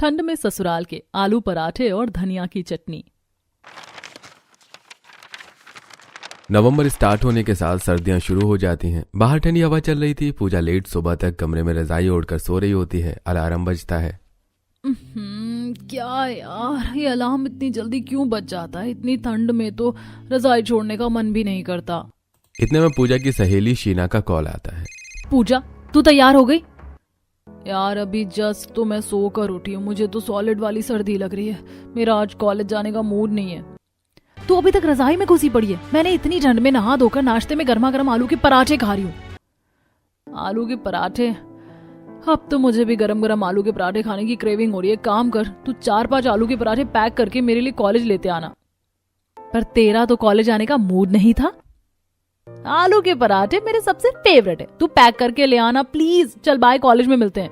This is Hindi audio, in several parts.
ठंड में ससुराल के आलू पराठे और धनिया की चटनी। नवंबर स्टार्ट होने के साथ सर्दियां शुरू हो जाती हैं। बाहर ठंडी हवा चल रही थी। पूजा लेट सुबह तक कमरे में रजाई ओढ़कर सो रही होती है। अलार्म बजता है। क्या यार, ये अलार्म इतनी जल्दी क्यों बज जाता है? इतनी ठंड में तो रजाई छोड़ने का मन भी नहीं करता। इतने में पूजा की सहेली शीना का कॉल आता है। पूजा, तू तैयार हो गई? यार अभी जस्ट तो मैं सोकर उठी हूँ, मुझे तो सॉलिड वाली सर्दी लग रही है। मेरा आज कॉलेज जाने का मूड नहीं है। तू अभी तक रजाई में घुसी पड़ी है। मैंने इतनी ठंड में नहा धोकर नाश्ते में गर्मा गर्म आलू के पराठे खा रही हूँ। आलू के पराठे? अब तो मुझे भी गरम गरम आलू के पराठे खाने की क्रेविंग हो रही है। काम कर, तू 4-5 आलू के पराठे पैक करके मेरे लिए कॉलेज लेते आना। पर तेरा तो कॉलेज आने का मूड नहीं था। आलू के पराठे मेरे सबसे फेवरेट है, तू पैक करके ले आना प्लीज। चल बाय, कॉलेज में मिलते हैं।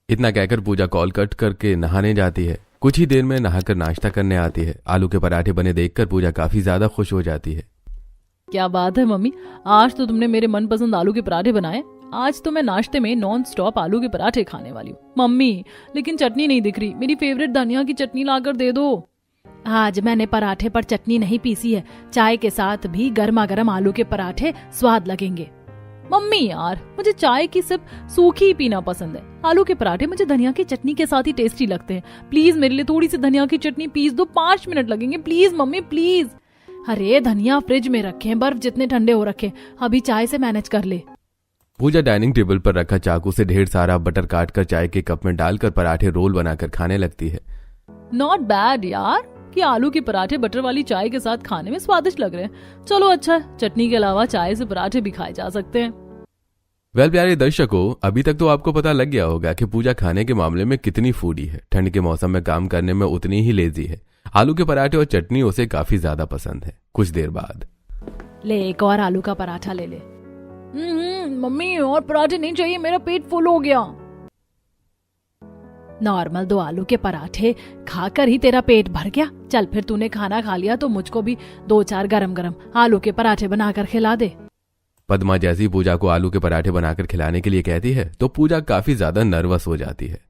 इतना कहकर पूजा कॉल कट करके नहाने जाती है। कुछ ही देर में नहाकर नाश्ता करने आती है। आलू के पराठे बने देखकर पूजा काफी ज्यादा खुश हो जाती है। क्या बात है मम्मी, आज तो तुमने मेरे मनपसंद आलू के पराठे बनाए। आज तो मैं नाश्ते में नॉन स्टॉप आलू के पराठे खाने वाली हूँ। मम्मी लेकिन चटनी नहीं दिख रही, मेरी फेवरेट धनिया की चटनी लाकर दे दो। आज मैंने पराठे पर चटनी नहीं पीसी है, चाय के साथ भी गर्मा गर्म आलू के पराठे स्वाद लगेंगे। मम्मी यार, मुझे चाय की सिर्फ सूखी ही पीना पसंद है। आलू के पराठे मुझे धनिया की चटनी के साथ ही टेस्टी लगते हैं। प्लीज मेरे लिए थोड़ी सी धनिया की चटनी पीस दो, 5 मिनट लगेंगे प्लीज मम्मी प्लीज। अरे धनिया फ्रिज में रखे, बर्फ जितने ठंडे हो रखे, अभी चाय से मैनेज कर ले। पूजा डाइनिंग टेबल पर रखा चाकू से ढेर सारा बटर काटकर चाय के कप में डालकर पराठे रोल बनाकर खाने लगती है। नॉट बैड यार, कि आलू के पराठे बटर वाली चाय के साथ खाने में स्वादिष्ट लग रहे हैं। चलो अच्छा है, चटनी के अलावा चाय से पराठे भी खाए जा सकते हैं। वेल प्यारे दर्शकों, अभी तक तो आपको पता लग गया होगा कि पूजा खाने के मामले में कितनी फूडी है। ठंड के मौसम में काम करने में उतनी ही लेजी है। आलू के पराठे और चटनी उसे काफी ज्यादा पसंद है। कुछ देर बाद, ले एक और आलू का पराठा ले ले। मम्मी और पराठे नहीं चाहिए, मेरा पेट फुल हो गया। नॉर्मल 2 आलू के पराठे खाकर ही तेरा पेट भर गया? चल फिर तूने खाना खा लिया तो मुझको भी 2-4 गरम गरम आलू के पराठे बनाकर खिला दे। पद्मा जैसी पूजा को आलू के पराठे बनाकर खिलाने के लिए कहती है तो पूजा काफी ज्यादा नर्वस हो जाती है।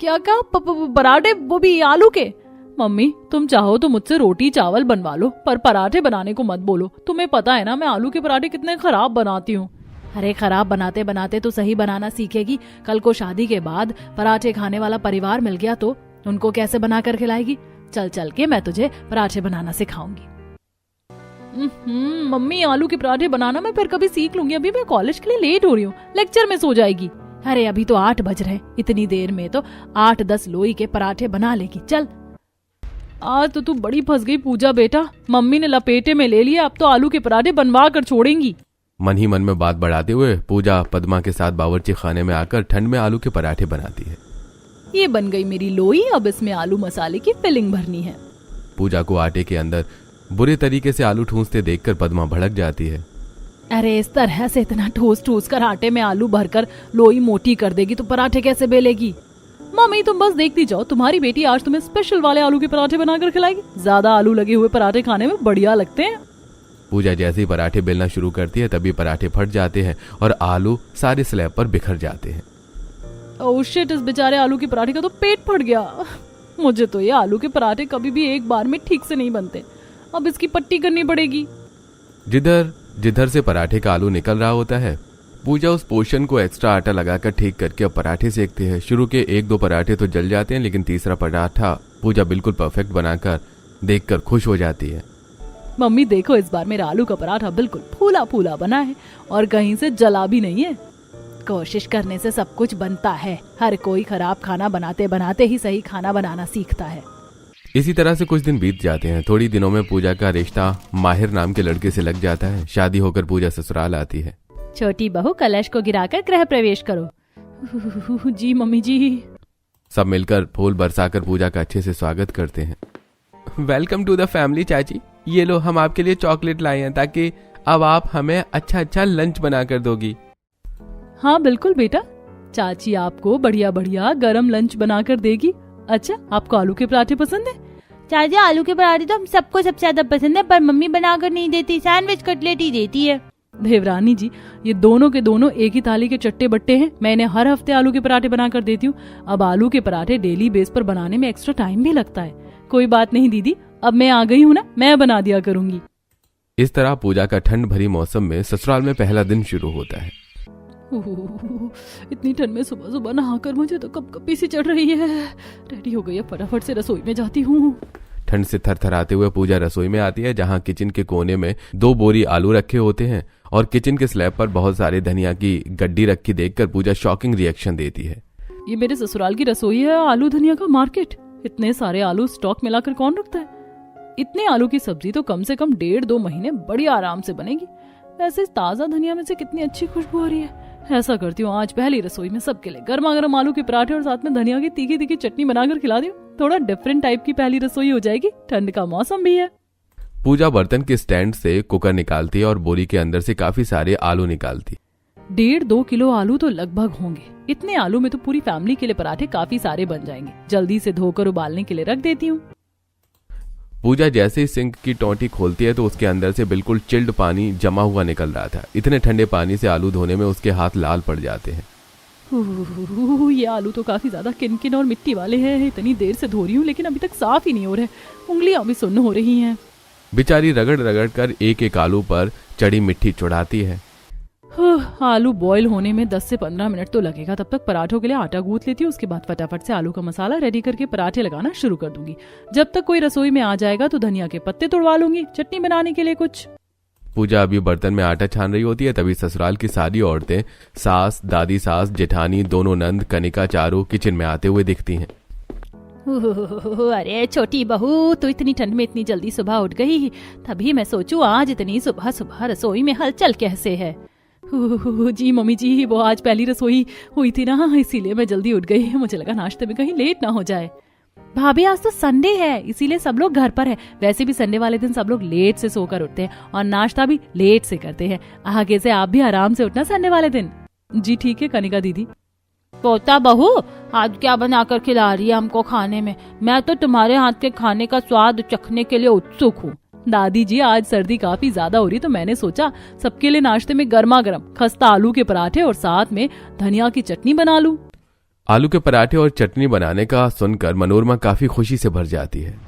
क्या पराठे, वो भी आलू के? मम्मी तुम चाहो तो मुझसे रोटी चावल बनवा लो, पर पराठे बनाने को मत बोलो। तुम्हें पता है ना मैं आलू के पराठे कितने खराब बनाती हूँ। अरे खराब बनाते बनाते तो सही बनाना सीखेगी। कल को शादी के बाद पराठे खाने वाला परिवार मिल गया तो उनको कैसे बनाकर खिलाएगी? चल चल के मैं तुझे पराठे बनाना सिखाऊंगी। मम्मी आलू के पराठे बनाना मैं फिर कभी सीख लूंगी, अभी मैं कॉलेज के लिए लेट हो रही हूँ, लेक्चर में सो जाएगी। अरे अभी तो 8 बज रहे, इतनी देर में तो 8-10 लोई के पराठे बना लेगी। चल। आज तो तू बड़ी फंस गई पूजा बेटा, मम्मी ने लपेटे में ले लिया, अब तो आलू के पराठे बनवा कर छोड़ेंगी। मन ही मन में बात बढ़ाते हुए पूजा पद्मा के साथ बावर्ची खाने में आकर ठंड में आलू के पराठे बनाती है। ये बन गई मेरी लोई, अब इसमें आलू मसाले की फिलिंग भरनी है। पूजा को आटे के अंदर बुरे तरीके से आलू ठूंसते देखकर पद्मा भड़क जाती है। अरे इस तरह से इतना ठूस कर आटे में आलू भरकर लोई मोटी कर देगी तो पराठे कैसे बेलेगी? मम्मी तुम बस देखती जाओ, तुम्हारी बेटी आज तुम्हें स्पेशल वाले आलू के पराठे बनाकर खिलाएगी। ज्यादा आलू लगे हुए पराठे खाने में बढ़िया लगते हैं। पूजा जैसे ही पराठे बेलना शुरू करती है तभी पराठे फट जाते हैं और आलू सारे स्लैब पर बिखर जाते हैं। ओह शिट, इस बेचारे आलू के पराठे का तो पेट फट गया। मुझे तो ये आलू के पराठे कभी भी एक बार में ठीक से नहीं बनते, अब इसकी पट्टी करनी पड़ेगी। जिधर से पराठे का आलू निकल रहा होता है पूजा उस पोर्शन को एक्स्ट्रा आटा लगाकर ठीक करके अब पराठे सेकती है। शुरू के 1-2 पराठे तो जल जाते हैं, लेकिन तीसरा पराठा पूजा बिल्कुल परफेक्ट बनाकर देखकर खुश हो जाती है। मम्मी देखो, इस बार मेरा आलू का पराठा बिल्कुल फूला फूला बना है और कहीं से जला भी नहीं है। कोशिश करने से सब कुछ बनता है। हर कोई खराब खाना बनाते बनाते ही सही खाना बनाना सीखता है। इसी तरह से कुछ दिन बीत जाते हैं। थोड़ी दिनों में पूजा का रिश्ता माहिर नाम के लड़के से लग जाता है। शादी होकर पूजा ससुराल आती है। छोटी बहू कलश को गिराकर गृह प्रवेश करो। जी मम्मी जी। सब मिलकर फूल बरसाकर पूजा का अच्छे से स्वागत करते हैं। वेलकम टू द फैमिली चाची, ये लो हम आपके लिए चॉकलेट लाए हैं ताकि अब आप हमें अच्छा लंच बना कर दोगी। हाँ बिल्कुल बेटा, चाची आपको बढ़िया बढ़िया गरम लंच बना कर देगी। अच्छा आपको आलू के पराठे पसंद है? चाचा आलू के पराठे तो हम सबको सबसे ज्यादा पसंद है, पर मम्मी बनाकर नहीं देती, सैंडविच कटलेट ही देती है। देवरानी जी, ये दोनों के दोनों एक ही थाली के चट्टे बट्टे हैं। मैं इन्हें हर हफ्ते आलू के पराठे बनाकर देती हूँ। अब आलू के पराठे डेली बेस पर बनाने में एक्स्ट्रा टाइम भी लगता है। कोई बात नहीं दीदी, अब मैं आ गई हूँ ना, मैं बना दिया करूंगी। इस तरह पूजा का ठंड भरी मौसम में ससुराल में पहला दिन शुरू होता है। इतनी ठंड में सुबह सुबह नहाकर मुझे तो कपकपी सी चढ़ रही है। रेडी हो गई है, फटाफट से रसोई में जाती हूँ। ठंड से थरथराते हुए पूजा रसोई में आती है, जहां किचन के कोने में 2 बोरी आलू रखे होते हैं और किचन के स्लैब पर बहुत सारे धनिया की गड्डी रखी देखकर पूजा शॉकिंग रिएक्शन देती है। ये मेरे ससुराल की रसोई है, आलू धनिया का मार्केट। इतने सारे आलू स्टॉक मिलाकर कौन रखता है? इतने आलू की सब्जी तो कम से कम 1.5-2 महीने बड़ी आराम से बनेगी। वैसे ताजा धनिया में से कितनी अच्छी खुशबू आ रही है। ऐसा करती हूँ, आज पहली रसोई में सबके लिए गर्मा गर्म आलू के पराठे और साथ में धनिया की तीखी तीखी चटनी बनाकर खिला दूं। थोड़ा डिफरेंट टाइप की पहली रसोई हो जाएगी, ठंड का मौसम भी है। पूजा बर्तन के स्टैंड से कुकर निकालती है और बोरी के अंदर से काफी सारे आलू निकालती। 1.5-2 किलो आलू तो लगभग होंगे। इतने आलू में तो पूरी फैमिली के लिए पराठे काफी सारे बन जाएंगे। जल्दी से धोकर उबालने के लिए रख देती हूँ। पूजा जैसे ही सिंक की टोंटी खोलती है तो उसके अंदर से बिल्कुल चिल्ड पानी जमा हुआ निकल रहा था। इतने ठंडे पानी से आलू धोने में उसके हाथ लाल पड़ जाते हैं। ये आलू तो काफी ज्यादा किनकिन और मिट्टी वाले हैं। इतनी देर से धो रही हूँ लेकिन अभी तक साफ ही नहीं हो रहे। उंगलियां भी सुन्न हो रही हैं। बेचारी रगड़ रगड़ कर एक एक आलू पर चढ़ी मिट्टी चढ़ाती है। आलू बॉईल होने में 10 से 15 मिनट तो लगेगा। तब तक पराठों के लिए आटा गूंथ लेती हूँ। उसके बाद फटाफट से आलू का मसाला रेडी करके पराठे लगाना शुरू कर दूंगी। जब तक कोई रसोई में आ जाएगा तो धनिया के पत्ते तोड़वा लूंगी चटनी बनाने के लिए कुछ। पूजा अभी बर्तन में आटा छान रही होती है, तभी ससुराल की सारी औरतें, सास, दादी सास, जेठानी, दोनों नंद, कनिका, चारू किचन में आते हुए दिखती हैं। अरे छोटी बहू, तू इतनी ठंड में इतनी जल्दी सुबह उठ गई। तभी मैं सोचूं आज इतनी सुबह सुबह रसोई में हलचल कैसे है। जी मम्मी जी, वो आज पहली रसोई हुई थी ना, इसीलिए मैं जल्दी उठ गई। मुझे लगा नाश्ते में कहीं लेट ना हो जाए। भाभी आज तो संडे है, इसीलिए सब लोग घर पर है। वैसे भी संडे वाले दिन सब लोग लेट से सोकर उठते हैं और नाश्ता भी लेट से करते हैं। आगे से आप भी आराम से उठना संडे वाले दिन। जी ठीक है कनिका दीदी। पोता बहू, आज क्या बनाकर खिला रही है हमको खाने में? मैं तो तुम्हारे हाथ के खाने का स्वाद चखने के लिए उत्सुक हूँ। दादी जी, आज सर्दी काफी ज्यादा हो रही तो मैंने सोचा सबके लिए नाश्ते में गर्मा गर्म खस्ता आलू के पराठे और साथ में धनिया की चटनी बना लूं। आलू के पराठे और चटनी बनाने का सुनकर मनोरमा काफी खुशी से भर जाती है।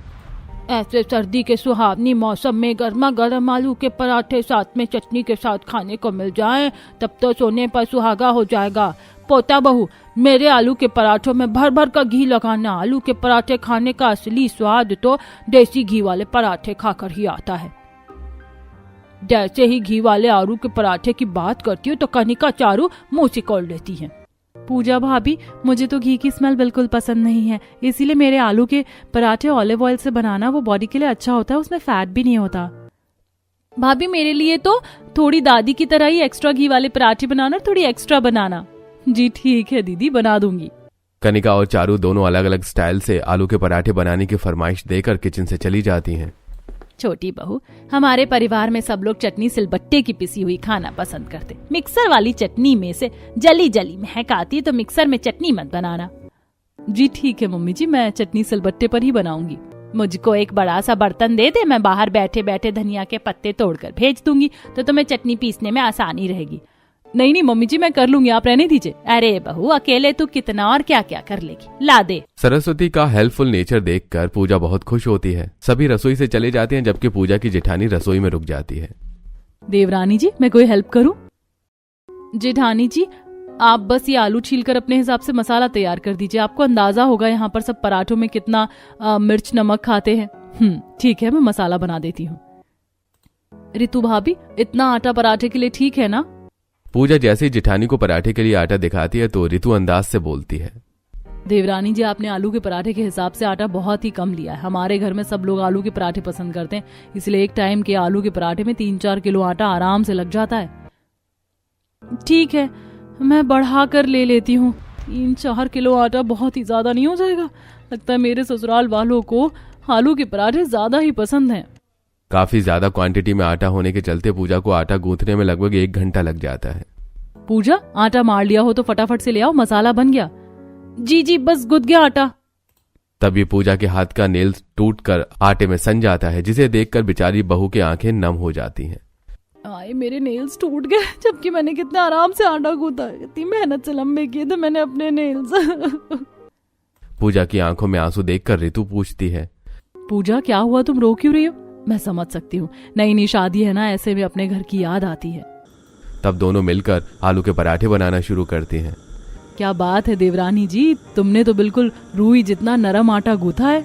ऐसे सर्दी के सुहावनी मौसम में गर्मा गर्म आलू के पराठे साथ में चटनी के साथ खाने को मिल जाएं, तब तो सोने पर सुहागा हो जाएगा। पोता बहू, मेरे आलू के पराठों में भर भर का घी लगाना। आलू के पराठे खाने का असली स्वाद तो देसी घी वाले पराठे खाकर ही आता है। जैसे ही घी वाले आलू के पराठे की बात करती हूँ तो कनिका, चारू मुंह सिकोड़ लेती है। पूजा भाभी, मुझे तो घी की स्मेल बिल्कुल पसंद नहीं है, इसीलिए मेरे आलू के पराठे ऑलिव ऑयल से बनाना, वो बॉडी के लिए अच्छा होता है, उसमें फैट भी नहीं होता। भाभी, मेरे लिए तो थोड़ी दादी की तरह ही एक्स्ट्रा घी वाले पराठे बनाना, थोड़ी एक्स्ट्रा बनाना। जी ठीक है दीदी, बना दूंगी। कनिका और चारू दोनों अलग अलग स्टाइल से आलू के पराठे बनाने की फरमाइश देकर किचन से चली जाती हैं। छोटी बहू, हमारे परिवार में सब लोग चटनी सिलबट्टे की पिसी हुई खाना पसंद करते। मिक्सर वाली चटनी में से जली जली महक आती है, तो मिक्सर में चटनी मत बनाना। जी ठीक है मम्मी जी, मैं चटनी सिलबट्टे पर ही बनाऊंगी। मुझको एक बड़ा सा बर्तन दे दे, मैं बाहर बैठे बैठे धनिया के पत्ते तोड़कर भेज दूंगी, तो तुम्हें चटनी पीसने में आसानी रहेगी। नहीं नहीं मम्मी जी, मैं कर लूंगी, आप रहने दीजिए। अरे बहू, अकेले तू कितना और क्या क्या कर लेगी, ला दे। सरस्वती का हेल्पफुल नेचर देखकर पूजा बहुत खुश होती है। सभी रसोई से चले जाते हैं, जबकि पूजा की जेठानी रसोई में रुक जाती है। देवरानी जी, मैं कोई हेल्प करूं? जेठानी जी, आप बस ये आलू छीलकर अपने हिसाब से मसाला तैयार कर दीजिए। आपको अंदाजा होगा यहाँ पर सब पराठों में कितना मिर्च नमक खाते हैं। ठीक है, मैं मसाला बना देती हूँ। रितु भाभी, इतना आटा पराठे के लिए ठीक है ना? पूजा जैसे ही जेठानी को पराठे के लिए आटा दिखाती है तो रितु अंदाज से बोलती है। देवरानी जी, आपने आलू के पराठे के हिसाब से आटा बहुत ही कम लिया है। हमारे घर में सब लोग आलू के पराठे पसंद करते हैं, इसलिए एक टाइम के आलू के पराठे में 3-4 किलो आटा आराम से लग जाता है। ठीक है, मैं बढ़ा कर ले लेती हूँ। 3-4 किलो आटा बहुत ही ज्यादा नहीं हो जाएगा? लगता है मेरे ससुराल वालों को आलू के पराठे ज्यादा ही पसंद हैं। काफी ज्यादा क्वांटिटी में आटा होने के चलते पूजा को आटा गूंथने में लगभग 1 घंटा लग जाता है। पूजा, आटा मार लिया हो तो फटाफट से ले आओ, मसाला बन गया। जी जी, बस गुद गया आटा। तभी पूजा के हाथ का नेल टूटकर आटे में सन जाता है, जिसे देखकर बेचारी बहू की आंखें नम हो जाती हैं। आए मेरे नेल्स टूट गए, जबकि मैंने कितने आराम से आटा गूंथा, इतनी मेहनत से लंबे किए थे मैंने अपने नेल्स। पूजा की आंखों में आंसू देखकर रितु पूछती है, पूजा क्या हुआ, तुम रो क्यों रही हो? मैं समझ सकती हूँ, नई नई शादी है ना, ऐसे में अपने घर की याद आती है। तब दोनों मिलकर आलू के पराठे बनाना शुरू करती हैं। क्या बात है देवरानी जी, तुमने तो बिल्कुल रूई जितना नरम आटा गूंथा है।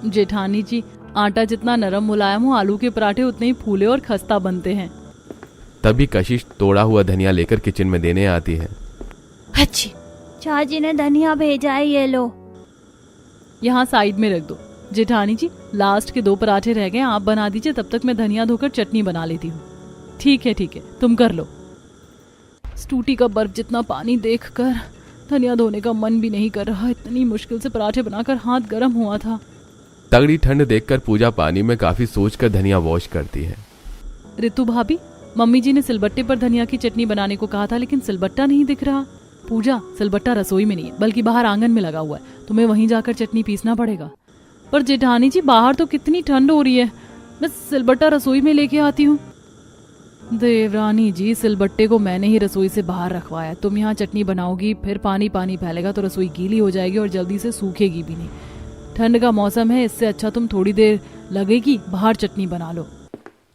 जेठानी जी, आटा जितना नरम मुलायम हो, आलू के पराठे उतने ही फूले और खस्ता बनते हैं। तभी कशिश तोड़ा हुआ धनिया लेकर किचन में देने आती है। अच्छी चाची ने धनिया भेजा है, ये लो। यहाँ साइड में रख दो। जेठानी जी, लास्ट के 2 पराठे रह गए, आप बना दीजिए, तब तक मैं धनिया धोकर चटनी बना लेती हूँ। ठीक है तुम कर लो। स्टूटी का बर्फ जितना पानी देखकर धनिया धोने का मन भी नहीं कर रहा। इतनी मुश्किल से पराठे बनाकर हाथ गर्म हुआ था। तगड़ी ठंड देखकर पूजा पानी में काफी सोचकर धनिया वॉश करती है। रितु भाभी, मम्मी जी ने सिलबट्टे पर धनिया की चटनी बनाने को कहा था, लेकिन सिलबट्टा नहीं दिख रहा। पूजा, सिलबट्टा रसोई में नहीं है, बल्कि बाहर आंगन में लगा हुआ है, तुम्हें वहीं जाकर चटनी पीसना पड़ेगा। पर जेठानी जी, बाहर तो कितनी ठंड हो रही है, मैं सिलबट्टा रसोई में लेके आती हूँ। देवरानी जी, सिलबट्टे को मैंने ही रसोई से बाहर रखवाया। तुम यहाँ चटनी बनाओगी, फिर पानी पानी फैलेगा तो रसोई गीली हो जाएगी और जल्दी से सूखेगी भी नहीं। ठंड का मौसम है, इससे अच्छा तुम थोड़ी देर लगेगी बाहर चटनी बना लो।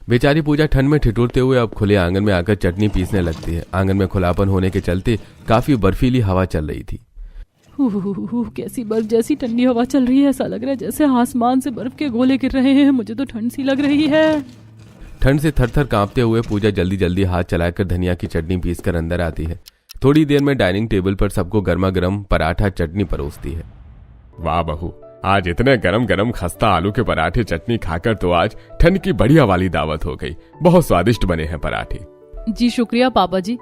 बेचारी पूजा ठंड में ठिठुरते हुए अब खुले आंगन में आकर चटनी पीसने लगती है। आंगन में खुलापन होने के चलते काफी बर्फीली हवा चल रही थी। कैसी बर्फ जैसी ठंडी हवा चल रही है, ऐसा लग रहा है जैसे आसमान से बर्फ के गोले गिर रहे हैं। मुझे तो ठंड सी लग रही है। ठंड से थर थर कांपते हुए पूजा जल्दी जल्दी हाथ चलाकर धनिया की चटनी पीसकर अंदर आती है। थोड़ी देर में डाइनिंग टेबल पर सबको गर्मा गर्म पराठा चटनी परोसती है। वाह बहू, आज इतने गरम गरम खस्ता आलू के पराठे चटनी खाकर तो आज ठंड की बढ़िया वाली दावत हो गई। बहुत स्वादिष्ट बने हैं पराठे। जी शुक्रिया पापा जी।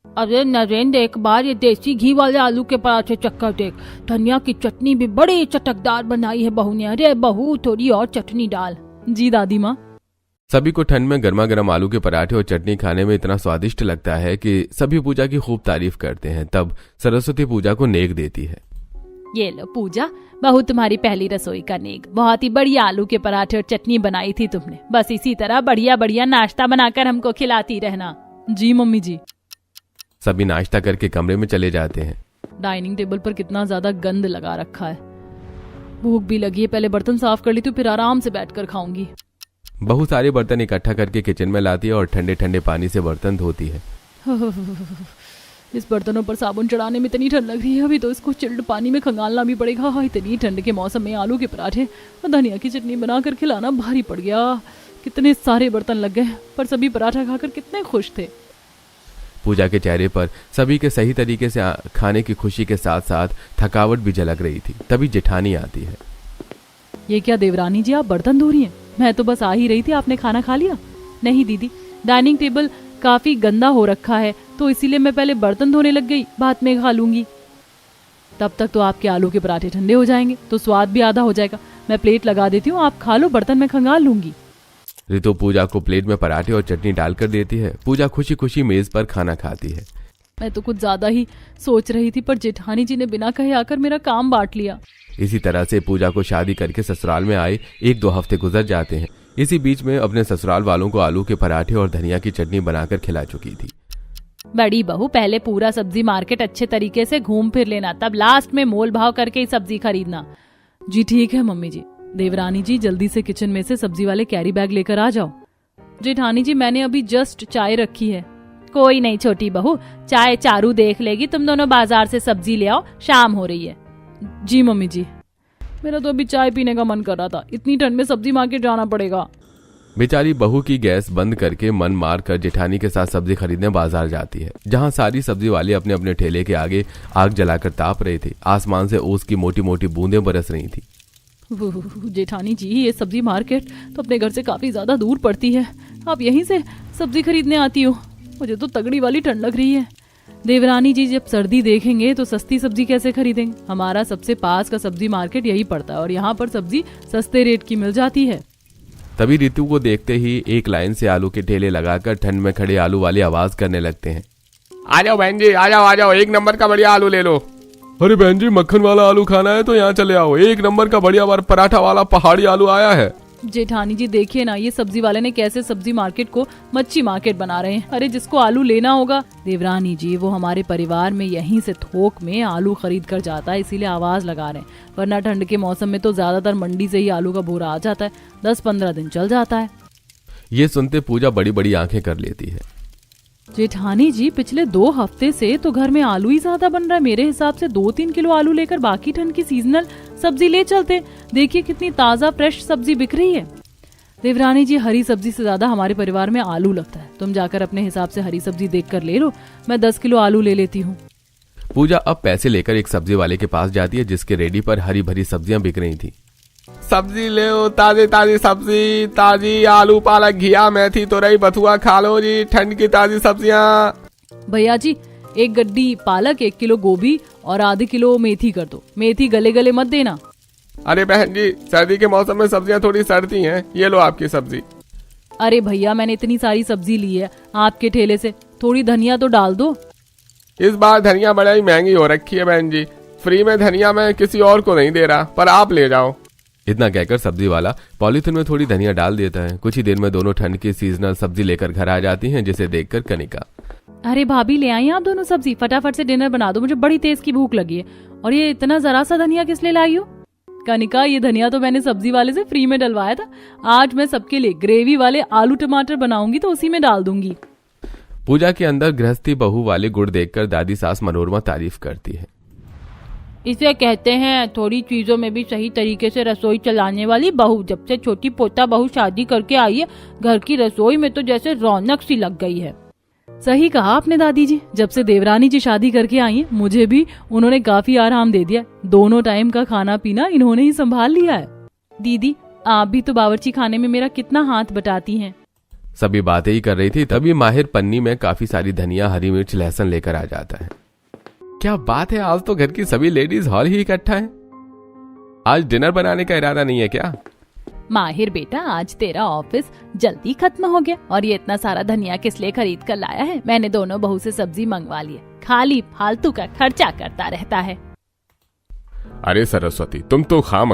अरे नरेंद्र, एक बार ये देसी घी वाले आलू के पराठे चक्कर देख। धनिया की चटनी भी बड़ी चटकदार बनाई है बहू ने। अरे बहू, थोड़ी और चटनी डाल। जी दादी माँ। सभी को ठंड में गर्मा गर्म आलू के पराठे और चटनी खाने में इतना स्वादिष्ट लगता है कि सभी पूजा की खूब तारीफ करते हैं। तब सरस्वती पूजा को नेक देती है। ये लो पूजा, बहू तुम्हारी पहली रसोई का नेक। बहुत ही बढ़िया आलू के पराठे और चटनी बनाई थी तुमने। बस इसी तरह बढ़िया बढ़िया नाश्ता बनाकर हमको खिलाती रहना। जी मम्मी जी। सभी नाश्ता करके कमरे में चले जाते हैं। डाइनिंग टेबल पर कितना ज्यादा गंद लगा रखा है। भूख भी लगी है, पहले बर्तन साफ कर लेती हूँ, फिर आराम से बैठकर खाऊंगी। बहुत सारे बर्तन इकट्ठा करके किचन में लाती है और ठंडे ठंडे पानी से बर्तन धोती है। इस बर्तनों पर साबुन चढ़ाने में इतनी ठंड लग रही है, अभी तो इसको चिल्ड पानी में खंगालना भी पड़ेगा। हाँ, इतनी ठंड के मौसम में आलू के पराठे और धनिया की चटनी बनाकर खिलाना भारी पड़ गया। कितने सारे बर्तन लग गए, पर सभी पराठा खाकर कितने खुश थे। पूजा के चेहरे पर सभी के सही तरीके से खाने की खुशी के साथ साथ थकावट भी झलक रही थी। तभी जेठानी आती है। ये क्या देवरानी जी, आप बर्तन धो रही हैं? मैं तो बस आ ही रही थी, आपने खाना खा लिया? नहीं दीदी, डाइनिंग टेबल काफी गंदा हो रखा है, तो इसीलिए मैं पहले बर्तन धोने लग गई, बाद में खा लूंगी। तब तक तो आपके आलू के पराठे ठंडे हो जाएंगे, तो स्वाद भी आधा हो जाएगा। मैं प्लेट लगा देती हूँ, आप खा लो, बर्तन में खंगाल लूंगी। रितु पूजा को प्लेट में पराठे और चटनी डालकर देती है। पूजा खुशी खुशी मेज पर खाना खाती है। मैं तो कुछ ज्यादा ही सोच रही थी, पर जेठानी जी ने बिना कहे आकर मेरा काम बांट लिया। इसी तरह से पूजा को शादी करके ससुराल में आए 1-2 हफ्ते गुजर जाते हैं। इसी बीच में अपने ससुराल वालों को आलू के पराठे और धनिया की चटनी बनाकर खिला चुकी थी। बड़ी बहू, पहले पूरा सब्जी मार्केट अच्छे तरीके से घूम फिर लेना, तब लास्ट में मोल भाव करके ही सब्जी खरीदना। जी ठीक है मम्मी जी। देवरानी जी, जल्दी से किचन में से सब्जी वाले कैरी बैग लेकर आ जाओ। जेठानी जी, मैंने अभी जस्ट चाय रखी है। कोई नहीं छोटी बहू, चाय चारू देख लेगी। तुम दोनों बाजार से सब्जी ले आओ, शाम हो रही है। जी मम्मी जी। मेरा तो अभी चाय पीने का मन कर रहा था, इतनी ठंड में सब्जी मार्केट जाना पड़ेगा। बेचारी बहू की गैस बंद करके मन मार कर जेठानी के साथ सब्जी खरीदने बाजार जाती है, जहां सारी सब्जी वाले अपने अपने ठेले के आगे आग जलाकर ताप रहे थे। आसमान से ओस की मोटी मोटी बूंदें बरस रही थी। जेठानी जी, ये सब्जी मार्केट तो अपने घर से काफी ज्यादा दूर पड़ती है, आप यहीं से सब्जी खरीदने आती हो? मुझे तो तगड़ी वाली ठंड लग रही है। देवरानी जी, जब सर्दी देखेंगे तो सस्ती सब्जी कैसे खरीदेंगे? हमारा सबसे पास का सब्जी मार्केट यही पड़ता है और यहाँ पर सब्जी सस्ते रेट की मिल जाती है। तभी रितु को देखते ही एक लाइन से आलू के ठेले लगाकर ठंड में खड़े आलू वाले आवाज करने लगते हैं। आ जाओ बहन जी, आ जाओ, 1 नंबर का बढ़िया आलू ले लो। अरे बहन जी, मक्खन वाला आलू खाना है तो यहाँ चले आओ, 1 नंबर का बढ़िया पराठा वाला पहाड़ी आलू आया है। जेठानी जी देखिए ना, ये सब्जी वाले ने कैसे सब्जी मार्केट को मच्छी मार्केट बना रहे हैं। अरे जिसको आलू लेना होगा देवरानी जी, वो हमारे परिवार में यहीं से थोक में आलू खरीद कर जाता है, इसीलिए आवाज लगा रहे हैं। वरना ठंड के मौसम में तो ज्यादातर मंडी से ही आलू का बोरा आ जाता है, 10-15 दिन चल जाता है। ये सुनते पूजा बड़ी बड़ी आंखें कर लेती है। जेठानी जी पिछले 2 हफ्ते से तो घर में आलू ही ज्यादा बन रहा है। मेरे हिसाब से 2-3 किलो आलू लेकर बाकी ठंड की सीजनल सब्जी ले चलते। देखिए कितनी ताजा फ्रेश सब्जी बिक रही है। देवरानी जी, हरी सब्जी से ज्यादा हमारे परिवार में आलू लगता है। तुम जाकर अपने हिसाब से हरी सब्जी देख कर ले लो, मैं 10 किलो आलू ले लेती हूँ। पूजा अब पैसे लेकर एक सब्जी वाले के पास जाती है जिसके रेडी पर हरी भरी सब्जियां बिक रही थी। सब्जी ले ओ, ताजी ताजी सब्जी, ताजी आलू पालक घिया मेथी तोरई बथुआ खा लो जी, ठंड की ताजी सब्जियां। भैया जी, 1 गड्डी पालक, 1 किलो गोभी और आधे किलो मेथी कर दो। मेथी गले गले मत देना। अरे बहन जी, सर्दी के मौसम में सब्जियां थोड़ी सड़ती हैं, ये लो आपकी सब्जी। अरे भैया, मैंने इतनी सारी सब्जी ली है आपके ठेले से, थोड़ी धनिया तो डाल दो। इस बार धनिया बड़ा ही महंगी हो रखी है बहन जी, फ्री में धनिया मैं किसी और को नहीं दे रहा, पर आप ले जाओ। इतना कहकर सब्जी वाला पॉलीथिन में थोड़ी धनिया डाल देता है। कुछ ही देर में दोनों ठंड की सीजनल सब्जी लेकर घर आ जाती हैं, जिसे देखकर कनिका, अरे भाभी ले आई आप दोनों सब्जी, फटाफट से डिनर बना दो, मुझे बड़ी तेज की भूख लगी है। और ये इतना जरा सा धनिया किस लिए लाई हो? कनिका, ये धनिया तो मैंने सब्जी वाले से फ्री में डलवाया था। आज मैं सबके लिए ग्रेवी वाले आलू टमाटर बनाऊंगी तो उसी में डाल दूंगी। पूजा के अंदर गृहस्थी बहू वाले गुड़ देखकर दादी सास मनोरमा तारीफ करती है। इसे कहते हैं थोड़ी चीजों में भी सही तरीके से रसोई चलाने वाली बहू। जब से छोटी पोता बहू शादी करके आई है, घर की रसोई में तो जैसे रौनक सी लग गई है। सही कहा आपने दादी जी, जब से देवरानी जी शादी करके आई हैं, मुझे भी उन्होंने काफी आराम दे दिया। दोनों टाइम का खाना पीना इन्होंने ही संभाल लिया है। दीदी, आप भी तो बावर्ची खाने में मेरा कितना हाथ बटाती हैं। सभी बातें ही कर रही थी, तभी माहिर पन्नी में काफी सारी धनिया, हरी मिर्च, लहसुन लेकर आ जाता है। क्या बात है, आज तो घर की सभी लेडीज हॉल ही इकट्ठा है। आज डिनर बनाने का इरादा नहीं है क्या? माहिर बेटा, आज तेरा ऑफिस जल्दी खत्म हो गया और ये इतना सारा धनिया किस लिए खरीद कर लाया है? मैंने दोनों बहू से सब्जी मंगवा ली है, खाली फालतू का खर्चा करता रहता है। अरे सरस्वती, तुम तो खाम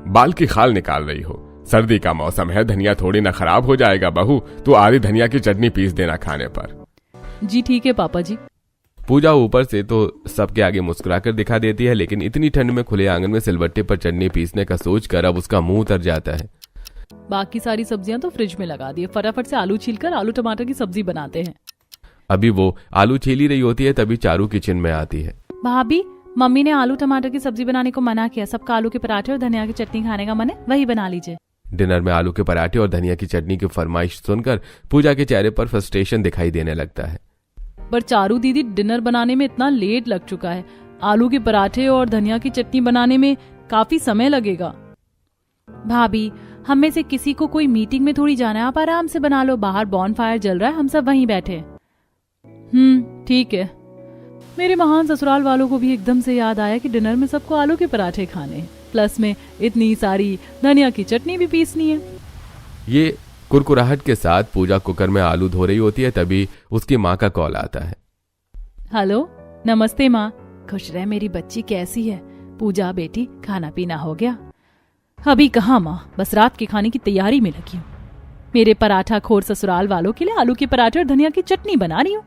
बाल की खाल निकाल रही हो। सर्दी का मौसम है, धनिया थोड़ी ना खराब हो जाएगा बहू, तो आधी धनिया की चटनी पीस देना खाने पर। जी ठीक है पापा जी। पूजा ऊपर से तो सबके आगे मुस्कुराकर दिखा देती है, लेकिन इतनी ठंड में खुले आंगन में सिलबट्टे पर चटनी पीसने का सोचकर अब उसका मुंह उतर जाता है। बाकी सारी सब्जियां तो फ्रिज में लगा दी, फटाफट से आलू छीलकर आलू टमाटर की सब्जी बनाते हैं। अभी वो आलू छील ही रही होती है, तभी चारू किचन में आती है। भाभी, मम्मी ने आलू टमाटर की सब्जी बनाने को मना किया। सबका आलू के पराठे और धनिया की चटनी खाने का मन है, वही बना लीजिए। डिनर में आलू के पराठे और धनिया की चटनी की फरमाइश सुनकर पूजा के चेहरे पर फ्रस्ट्रेशन दिखाई देने लगता है। पर चारू दीदी, डिनर बनाने में इतना लेट लग चुका है, आलू के पराठे और धनिया की चटनी बनाने में काफी समय लगेगा। भाभी, हम में से किसी को कोई मीटिंग में थोड़ी जाना है, आप आराम से बना लो। बाहर बॉनफायर जल रहा है, हम सब वहीं बैठे हैं। ठीक है। मेरे महान ससुराल वालों को भी एकदम से याद आया कि डिनर में सबको आलू के पराठे खाने हैं, प्लस में इतनी सारी धनिया की चटनी भी पीसनी है। ये कुरकुराहट के साथ पूजा कुकर में आलू धो रही होती है, तभी उसकी माँ का कॉल आता है। हेलो, नमस्ते माँ। खुश रहे मेरी बच्ची, कैसी है? पूजा बेटी, खाना पीना हो गया? अभी कहाँ माँ, बस रात के खाने की तैयारी में लगी हूँ। मेरे पराठा खोर ससुराल वालों के लिए आलू के पराठे और धनिया की चटनी बना रही हूँ।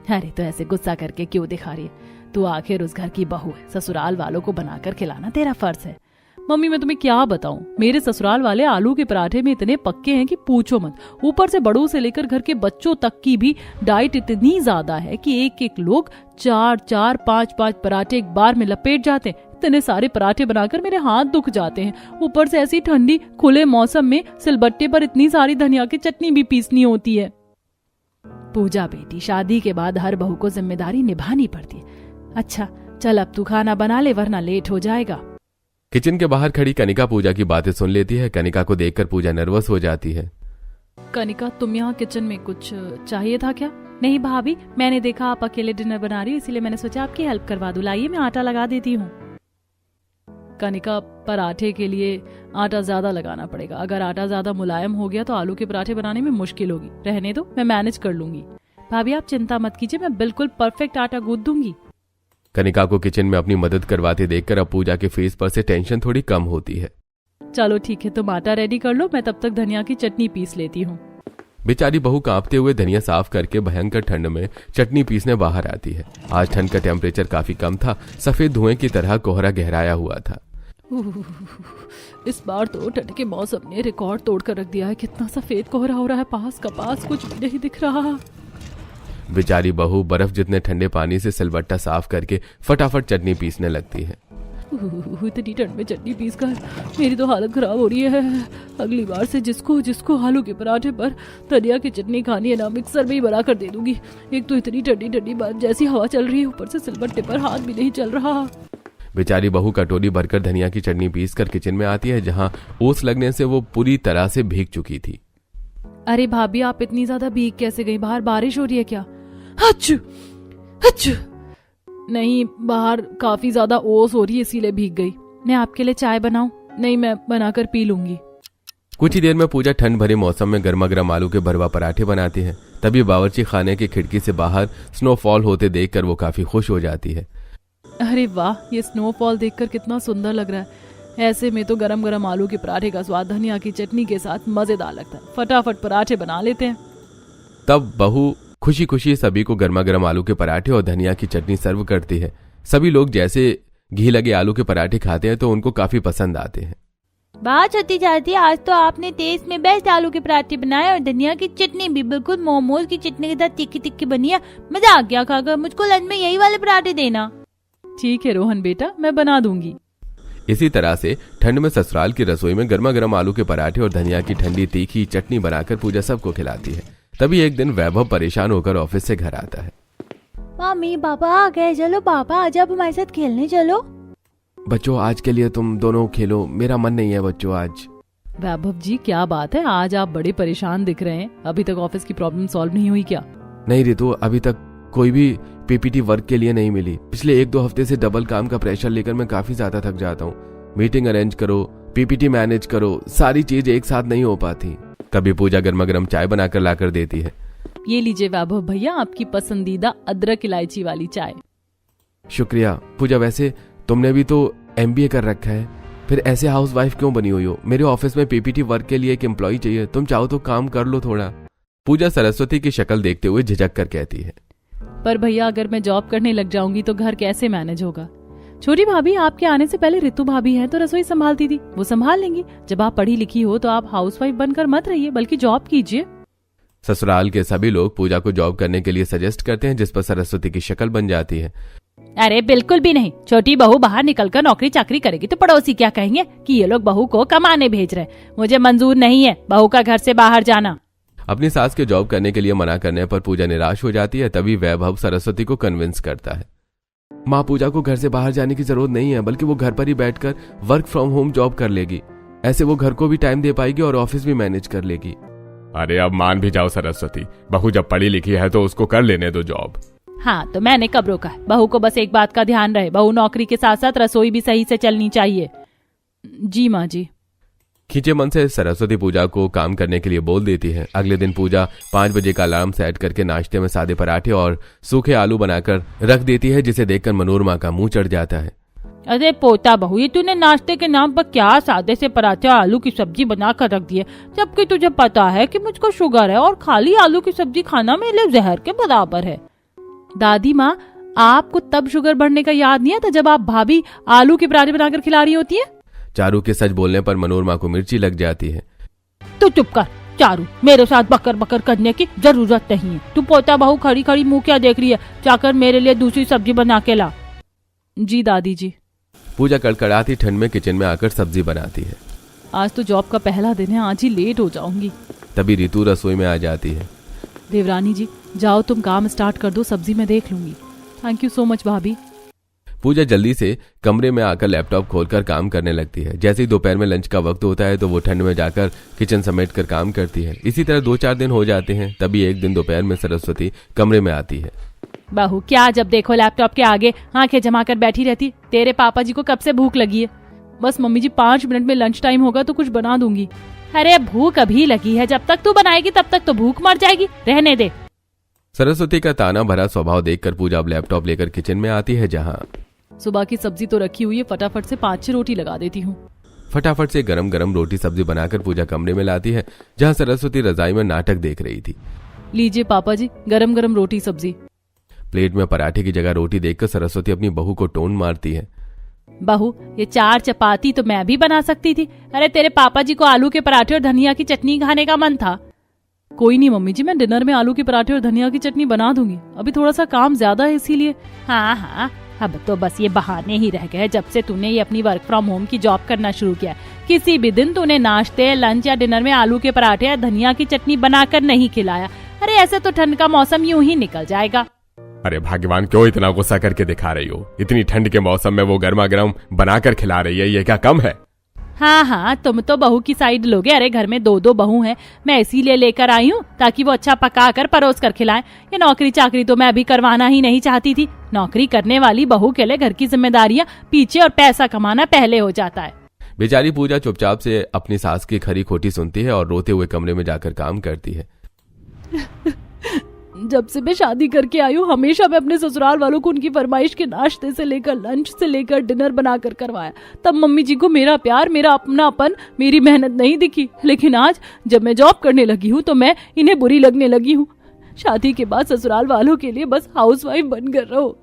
अरे तो ऐसे गुस्सा करके क्यों दिखा रही है? तू आखिर उस घर की बहू है, ससुराल वालों को बनाकर खिलाना तेरा फर्ज है। मम्मी, मैं तुम्हें क्या बताऊं, मेरे ससुराल वाले आलू के पराठे में इतने पक्के हैं कि पूछो मत। ऊपर से बड़ों से लेकर घर के बच्चों तक की भी डाइट इतनी ज्यादा है कि एक एक लोग 4-4, 5-5 पराठे एक बार में लपेट जाते हैं। इतने सारे पराठे बनाकर मेरे हाथ दुख जाते हैं। ऊपर से ऐसी ठंडी खुले मौसम में सिलबट्टे पर इतनी सारी धनिया की चटनी भी पीसनी होती है। पूजा बेटी, शादी के बाद हर बहू को जिम्मेदारी निभानी पड़ती है। अच्छा चल, अब तू खाना बना ले, वरना लेट हो जाएगा। किचन के बाहर खड़ी कनिका पूजा की बातें सुन लेती है। कनिका को देखकर पूजा नर्वस हो जाती है। कनिका, तुम यहाँ किचन में कुछ चाहिए था क्या? नहीं भाभी, मैंने देखा आप अकेले डिनर बना रही हो, इसीलिए मैंने सोचा आपकी हेल्प करवा दूं। लाइए, मैं आटा लगा देती हूँ। कनिका, पराठे के लिए आटा ज्यादा लगाना पड़ेगा। अगर आटा ज्यादा मुलायम हो गया तो आलू के पराठे बनाने में मुश्किल होगी। रहने दो, मैं मैनेज कर लूंगी। भाभी आप चिंता मत कीजिए, मैं बिल्कुल परफेक्ट आटा गूंथ दूंगी। कनिका को किचन में अपनी मदद करवाते देखकर अब पूजा के फेस पर से टेंशन थोड़ी कम होती है। चलो ठीक है, तुम आटा रेडी कर लो, मैं तब तक धनिया की चटनी पीस लेती हूँ। बेचारी बहू कांपते हुए धनिया साफ करके भयंकर ठंड में चटनी पीसने बाहर आती है। आज ठंड का टेम्परेचर काफी कम था, सफेद धुएं की तरह कोहरा गहराया हुआ था। इस बार तो ठंड के मौसम ने रिकॉर्ड तोड़ कर रख दिया है। कितना सफेद कोहरा हो रहा है, पास का पास कुछ भी नहीं दिख रहा। बेचारी बहू बर्फ जितने ठंडे पानी से सिलबट्टा साफ करके फटाफट चटनी पीसने लगती है। इतनी ठंड में चटनी पीसकर मेरी तो हालत खराब हो रही है। अगली बार से जिसको आलू के पराठे पर धनिया की चटनी खानी है ना, मिक्सर में ही बना कर दे दूंगी। एक तो इतनी ठंडी बात जैसी हवा चल रही है, ऊपर से सिलबट्टे पर हाथ भी नहीं चल रहा। बेचारी बहू कटोरी भरकर धनिया की चटनी पीसकर किचन में आती है, जहां ओस लगने से वो पूरी तरह से भीग चुकी थी। अरे भाभी, आप इतनी ज्यादा भीग कैसे गई? बाहर बारिश हो रही है क्या? हच्चू हच्चू। नहीं, बाहर काफी ज्यादा ओस हो रही है, इसीलिए भीग गई। मैं आपके लिए चाय बनाऊं? नहीं, मैं बनाकर पी लूंगी। कुछ ही देर में पूजा ठंड भरे मौसम में गर्मा गर्म आलू के भरवा पराठे बनाती है। तभी बावर्ची खाने की खिड़की से बाहर स्नोफॉल होते देखकर वो काफी खुश हो जाती है। अरे वाह, ये स्नोफॉल देखकर कितना सुंदर लग रहा है। ऐसे में तो गरम गरम आलू के पराठे का स्वाद धनिया की चटनी के साथ मजेदार लगता है। फटाफट पराठे बना लेते हैं। तब बहू खुशी खुशी सभी को गर्मा गर्म आलू के पराठे और धनिया की चटनी सर्व करती है। सभी लोग जैसे घी लगे आलू के पराठे खाते हैं तो उनको काफी पसंद आते हैं। बात होती जाती है, आज तो आपने देश में बेस्ट आलू के पराठे बनाए और धनिया की चटनी भी बिल्कुल मोमोज की चटनी के साथ तिक्की तिक्की बनी है। मजा आ गया खाकर। मुझको लंच में यही वाले पराठे देना। ठीक है रोहन बेटा, मैं बना दूंगी। इसी तरह से ठंड में ससुराल की रसोई में गर्मा गर्म आलू के पराठे और धनिया की ठंडी तीखी चटनी बनाकर पूजा सबको खिलाती है। तभी एक दिन वैभव परेशान होकर ऑफिस से घर आता है। मम्मी पापा आ गए, चलो पापा आज आप हमारे साथ खेलने चलो। बच्चों, आज के लिए तुम दोनों खेलो, मेरा मन नहीं है बच्चों आज। वैभव जी, क्या बात है, आज आप बड़े परेशान दिख रहे हैं। अभी तक ऑफिस की प्रॉब्लम सॉल्व नहीं हुई क्या? नहीं रितु, अभी तक कोई भी पीपीटी वर्क के लिए नहीं मिली। पिछले 1-2 हफ्ते से डबल काम का प्रेशर लेकर मैं काफी ज्यादा थक जाता हूँ। मीटिंग अरेंज करो, पीपीटी मैनेज करो, सारी चीज एक साथ नहीं हो पाती। तभी पूजा गर्मा गर्म चाय बनाकर लाकर देती है। ये लीजिए वैभव भैया, आपकी पसंदीदा अदरक इलायची वाली चाय। शुक्रिया। पूजा, वैसे तुमने भी तो MBA कर रखा है, फिर ऐसे हाउसवाइफ क्यों बनी हुई हो? मेरे ऑफिस में पीपीटी वर्क के लिए एक एम्प्लॉय चाहिए, तुम चाहो तो काम कर लो थोड़ा। पूजा सरस्वती की शक्ल देखते हुए झिझक कर कहती है। पर भैया, अगर मैं जॉब करने लग जाऊंगी तो घर कैसे मैनेज होगा? छोटी भाभी आपके आने से पहले रितु भाभी हैं तो रसोई संभालती थी, वो संभाल लेंगी। जब आप पढ़ी लिखी हो तो आप हाउसवाइफ बनकर मत रहिए, बल्कि जॉब कीजिए। ससुराल के सभी लोग पूजा को जॉब करने के लिए सजेस्ट करते हैं, जिस पर सरस्वती की शक्ल बन जाती है। अरे बिल्कुल भी नहीं, छोटी बहू बाहर निकलकर नौकरी चाकरी करेगी तो पड़ोसी क्या कहेंगे कि ये लोग बहू को कमाने भेज रहे हैं। मुझे मंजूर नहीं है बहू का घर से बाहर जाना। अपनी सास के जॉब करने के लिए मना करने पर पूजा निराश हो जाती है। तभी वैभव सरस्वती को कन्विंस करता है। माँ, पूजा को घर से बाहर जाने की जरूरत नहीं है, बल्कि वो घर पर ही बैठकर वर्क फ्रॉम होम जॉब कर लेगी। ऐसे वो घर को भी टाइम दे पाएगी और ऑफिस भी मैनेज कर लेगी। अरे अब मान भी जाओ सरस्वती, बहू जब पढ़ी लिखी है तो उसको कर लेने दो जॉब। हाँ, तो मैंने कब रोका है? बहू को बस एक बात का ध्यान रहे, बहू नौकरी के साथ साथ रसोई भी सही से चलनी चाहिए। जी माँ जी। खींचे मन से सरस्वती पूजा को काम करने के लिए बोल देती है। अगले दिन पूजा 5 बजे का अलार्म सेट करके नाश्ते में सादे पराठे और सूखे आलू बनाकर रख देती है, जिसे देखकर मनोरमा का मुंह चढ़ जाता है। अरे पोता बहू, ये तूने नाश्ते के नाम पर क्या सादे से पराठे और आलू की सब्जी बना कर रख दी है, जबकि तुझे पता है कि मुझको शुगर है और खाली आलू की सब्जी खाना मेरे लिए जहर के बराबर है। दादी माँ, आपको तब शुगर बढ़ने का याद नहीं आता जब आप भाभी आलू के पराठे बनाकर खिला रही होती है? चारू के सच बोलने पर मनोरमा को मिर्ची लग जाती है। तू चुप कर चारू, मेरे साथ बकर बकर करने की जरूरत नहीं है। तू पोता बहू खड़ी खड़ी मुंह क्या देख रही है? जाकर मेरे लिए दूसरी सब्जी बना के ला। जी दादी जी। पूजा कड़कड़ाती ठंड में किचन में आकर सब्जी बनाती है। आज तो जॉब का पहला दिन है, आज ही लेट हो जाऊंगी। तभी रितु रसोई में आ जाती है। देवरानी जी, जाओ तुम काम स्टार्ट कर दो, सब्जी मैं देख लूंगी। थैंक यू सो मच भाभी। पूजा जल्दी से कमरे में आकर लैपटॉप खोलकर काम करने लगती है। जैसे ही दोपहर में लंच का वक्त होता है तो वो ठंड में जाकर किचन समेट कर काम करती है। इसी तरह 2-4 दिन हो जाते हैं। तभी एक दिन दोपहर में सरस्वती कमरे में आती है। बहू क्या जब देखो लैपटॉप के आगे आंखें जमा कर बैठी रहती? तेरे पापा जी को कब से भूख लगी है? बस मम्मी जी 5 मिनट में लंच टाइम होगा तो कुछ बना दूंगी। अरे भूख अभी लगी है, जब तक तू बनाएगी तब तक तो भूख मर जाएगी, रहने दे। सरस्वती का ताना भरा स्वभाव देखकर पूजा अब लैपटॉप लेकर किचन में आती है, जहाँ सुबह की सब्जी तो रखी हुई है, फटाफट से 5-6 रोटी लगा देती हूँ। फटाफट से गरम गरम रोटी सब्जी बनाकर पूजा कमरे में लाती है, जहां सरस्वती रजाई में नाटक देख रही थी। लीजिए पापा जी, गरम गरम रोटी सब्जी। प्लेट में पराठे की जगह रोटी देखकर सरस्वती अपनी बहू को टोन मारती है। बहू, ये 4 चपाती तो मैं भी बना सकती थी। अरे तेरे पापा जी को आलू के पराठे और धनिया की चटनी खाने का मन था। कोई नहीं मम्मी जी, मैं डिनर में आलू के पराठे और धनिया की चटनी बना दूंगी। अभी थोड़ा सा काम ज्यादा है इसीलिए। हाँ हाँ, अब तो बस ये बहाने ही रह गए। जब से तूने ये अपनी वर्क फ्रॉम होम की जॉब करना शुरू किया, किसी भी दिन तूने नाश्ते, लंच या डिनर में आलू के पराठे या धनिया की चटनी बनाकर नहीं खिलाया। अरे ऐसे तो ठंड का मौसम यूं ही निकल जाएगा। अरे भगवान, क्यों इतना गुस्सा करके दिखा रही हो? इतनी ठंड के मौसम में वो गर्मा गर्म बनाकर खिला रही है, ये क्या कम है? हाँ हाँ, तुम तो बहू की साइड लोगे। अरे घर में 2 बहू हैं, मैं इसीलिए लेकर आई हूँ ताकि वो अच्छा पका कर परोस कर खिलाएं। ये नौकरी चाकरी तो मैं अभी करवाना ही नहीं चाहती थी। नौकरी करने वाली बहू के लिए घर की जिम्मेदारियां पीछे और पैसा कमाना पहले हो जाता है। बेचारी पूजा चुपचाप से अपनी सास की खरी खोटी सुनती है और रोते हुए कमरे में जाकर काम करती है। जब से मैं शादी करके आई हूँ, हमेशा मैं अपने ससुराल वालों को उनकी फरमाइश के नाश्ते से लेकर लंच से लेकर डिनर बनाकर करवाया। तब मम्मी जी को मेरा प्यार, मेरा अपनापन, मेरी मेहनत नहीं दिखी। लेकिन आज जब मैं जॉब करने लगी हूँ तो मैं इन्हें बुरी लगने लगी हूँ। शादी के बाद ससुराल वालों के लिए बस हाउसवाइफ बनकर रहो।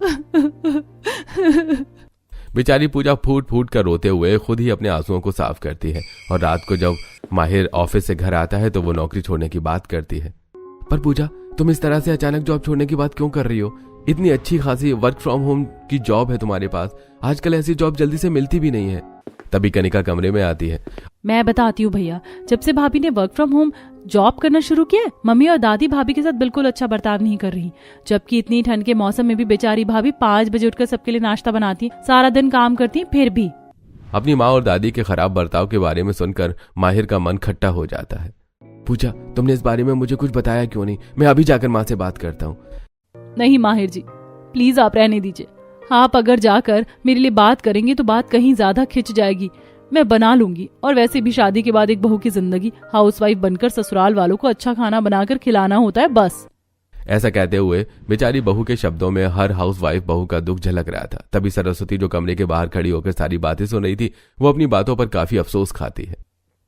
बेचारी पूजा फूट फूट कर रोते हुए खुद ही अपने आंसुओं को साफ करती है और रात को जब माहिर ऑफिस से घर आता है तो वो नौकरी छोड़ने की बात करती है। पर पूजा, तुम इस तरह से अचानक जॉब छोड़ने की बात क्यों कर रही हो? इतनी अच्छी खासी वर्क फ्रॉम होम की जॉब है तुम्हारे पास। आजकल ऐसी जॉब जल्दी से मिलती भी नहीं है। तभी कनिका कमरे में आती है। मैं बताती हूँ भैया, जब से भाभी ने वर्क फ्रॉम होम जॉब करना शुरू किया, मम्मी और दादी भाभी के साथ बिल्कुल अच्छा बर्ताव नहीं कर रही। जबकि इतनी ठंड के मौसम में भी बेचारी भाभी 5 बजे उठकर सबके लिए नाश्ता बनाती, सारा दिन काम करती, फिर भी। अपनी माँ और दादी के खराब बर्ताव के बारे में सुनकर माहिर का मन खट्टा हो जाता है। पूजा, तुमने इस बारे में मुझे कुछ बताया क्यों नहीं? मैं अभी जाकर माँ से बात करता हूँ। नहीं माहिर जी, प्लीज आप रहने दीजिए। आप अगर जाकर मेरे लिए बात करेंगे तो बात कहीं ज्यादा खिंच जाएगी। मैं बना लूंगी, और वैसे भी शादी के बाद एक बहू की जिंदगी हाउसवाइफ बनकर ससुराल वालों को अच्छा खाना बनाकर खिलाना होता है, बस। ऐसा कहते हुए बेचारी बहू के शब्दों में हर हाउसवाइफ बहू का दुख झलक रहा था। तभी सरस्वती, जो कमरे के बाहर खड़ी होकर सारी बातें सुन रही थी, वो अपनी बातों पर काफी अफसोस खाती है।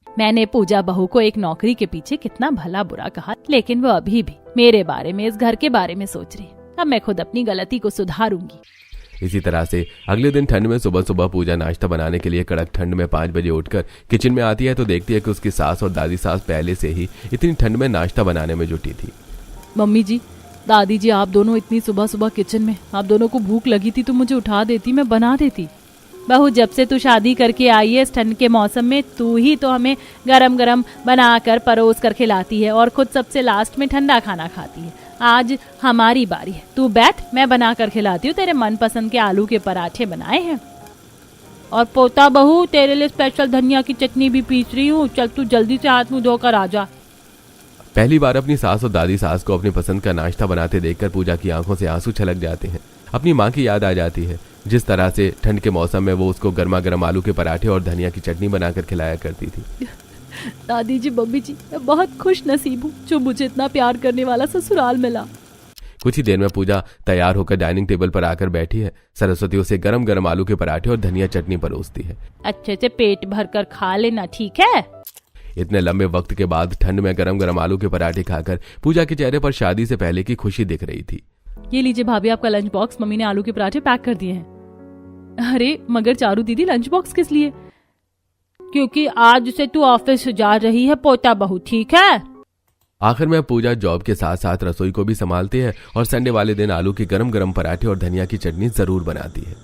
मैंने पूजा बहू को एक नौकरी के पीछे कितना भला बुरा कहा, लेकिन वो अभी भी मेरे बारे में, इस घर के बारे में सोच रही। अब मैं खुद अपनी गलती को सुधारूंगी। इसी तरह से अगले दिन ठंड में सुबह सुबह पूजा नाश्ता बनाने के लिए कड़क ठंड में 5 बजे उठकर किचन में आती है तो देखती है कि उसकी सास और दादी सास पहले से ही इतनी ठंड में नाश्ता बनाने में जुटी थी। मम्मी जी, दादी जी, आप दोनों इतनी सुबह सुबह किचन में, आप दोनों को भूख लगी थी तो मुझे उठा देती, मैं बना देती। बहू, जब से तू शादी करके आई है, इस ठंड के मौसम में तू ही तो हमें गरम गरम बनाकर परोस कर खिलाती है और खुद सबसे लास्ट में ठंडा खाना खाती है। आज हमारी बारी है, तू बैठ, मैं बनाकर खिलाती हूँ। तेरे मनपसंद के आलू के पराठे बनाए हैं, और पोता बहू तेरे लिए स्पेशल धनिया की चटनी भी पीस रही हूँ। चल तू जल्दी से हाथ मुंह धोकर आ जा। पहली बार अपनी सास और दादी सास को अपनी पसंद का नाश्ता बनाते देखकर पूजा की आंखों से आंसू छलक जाते हैं। अपनी माँ की याद आ जाती है, जिस तरह से ठंड के मौसम में वो उसको गर्मा गर्म आलू के पराठे और धनिया की चटनी बनाकर खिलाया करती थी। दादी जी, मम्मी जी, मैं बहुत खुश नसीब हूँ जो मुझे इतना प्यार करने वाला ससुराल मिला। कुछ ही देर में पूजा तैयार होकर डाइनिंग टेबल पर आकर बैठी है। सरस्वती उसे गरम गरम आलू के पराठे और धनिया चटनी परोसती है। अच्छे से पेट भर कर खा लेना, ठीक है? इतने लंबे वक्त के बाद ठंड में गरम गरम आलू के पराठे खाकर पूजा के चेहरे पर शादी से पहले की खुशी दिख रही थी। ये लीजिए भाभी, आपका लंच बॉक्स। मम्मी ने आलू के पराठे पैक कर दिए हैं। अरे मगर चारू दीदी, लंच बॉक्स किस लिए? क्योंकि आज से तू ऑफिस जा रही है पोता बहू, ठीक है? आखिर में पूजा जॉब के साथ साथ रसोई को भी संभालती है और संडे वाले दिन आलू के गरम गरम पराठे और धनिया की चटनी जरूर बनाती है।